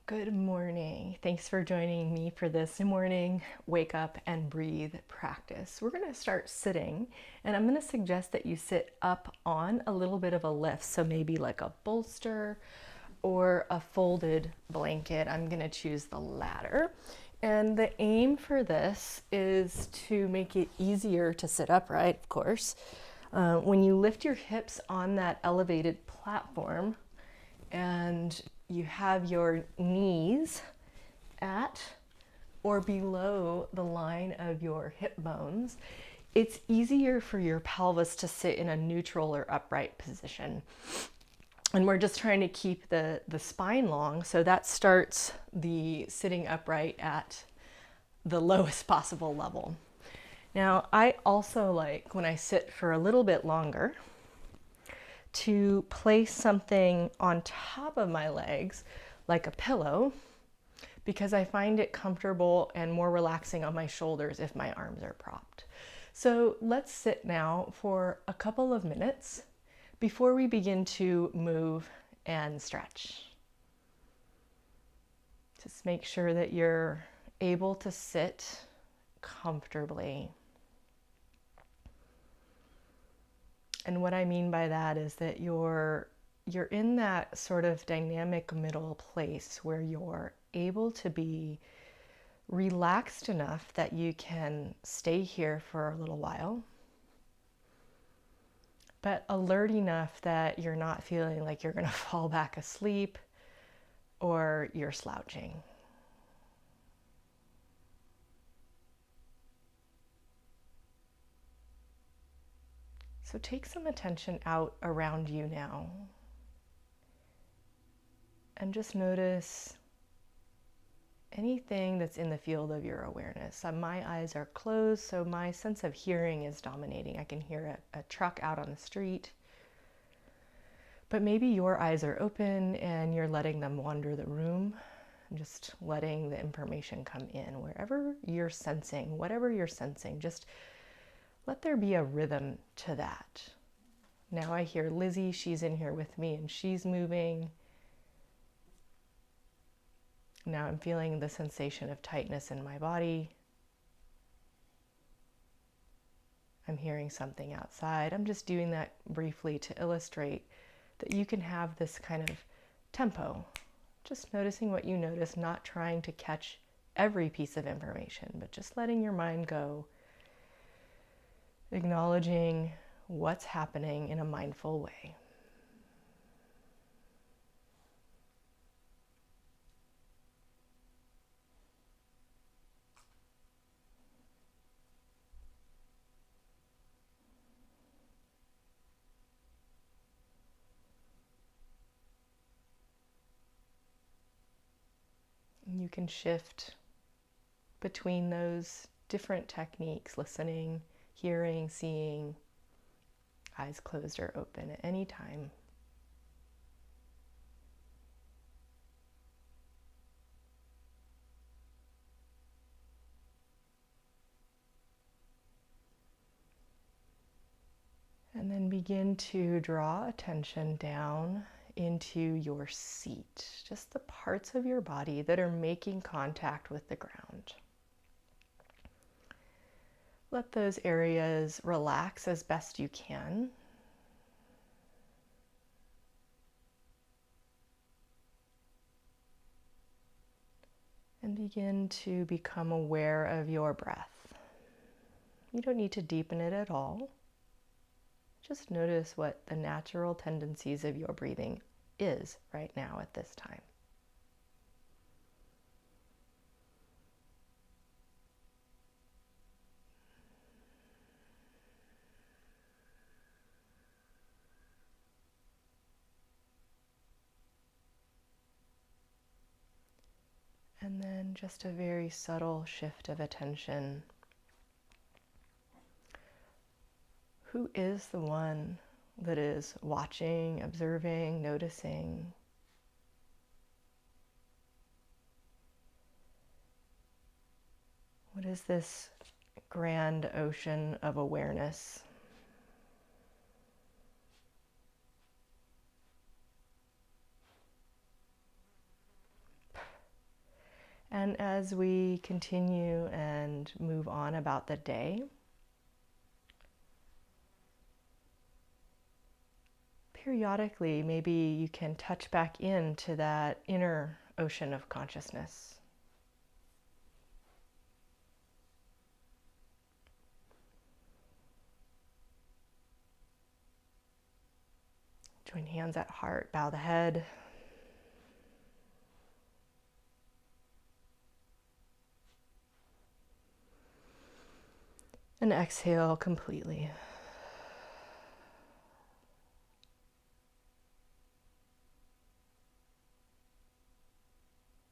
Good morning. Thanks for joining me for this morning wake up and breathe practice. We're going to start sitting, and I'm going to suggest that you sit up on a little bit of a lift, so maybe like a bolster or a folded blanket. I'm going to choose the latter. And the aim for this is to make it easier to sit upright, of course. When you lift your hips on that elevated platform, and you have your knees at or below the line of your hip bones, it's easier for your pelvis to sit in a neutral or upright position. And we're just trying to keep the spine long, so that starts the sitting upright at the lowest possible level. Now, I also like, when I sit for a little bit longer, to place something on top of my legs, like a pillow, because I find it comfortable and more relaxing on my shoulders if my arms are propped. So let's sit now for a couple of minutes before we begin to move and stretch. Just make sure that you're able to sit comfortably. And what I mean by that is that you're in that sort of dynamic middle place where you're able to be relaxed enough that you can stay here for a little while, but alert enough that you're not feeling like you're going to fall back asleep or you're slouching. So take some attention out around you now and just notice anything that's in the field of your awareness. My eyes are closed, so my sense of hearing is dominating. I can hear a truck out on the street. But maybe your eyes are open and you're letting them wander the room, and just letting the information come in. Wherever you're sensing, whatever you're sensing, just let there be a rhythm to that. Now I hear Lizzie, she's in here with me and she's moving. Now I'm feeling the sensation of tightness in my body. I'm hearing something outside. I'm just doing that briefly to illustrate that you can have this kind of tempo. Just noticing what you notice, not trying to catch every piece of information, but just letting your mind go, acknowledging what's happening in a mindful way. You can shift between those different techniques, listening, hearing, seeing, eyes closed or open at any time. And then begin to draw attention down into your seat, just the parts of your body that are making contact with the ground. Let those areas relax as best you can. And begin to become aware of your breath. You don't need to deepen it at all. Just notice what the natural tendencies of your breathing is right now at this time. And then just a very subtle shift of attention. Who is the one that is watching, observing, noticing? What is this grand ocean of awareness? And as we continue and move on about the day, periodically, maybe you can touch back into that inner ocean of consciousness. Join hands at heart, bow the head. And exhale completely.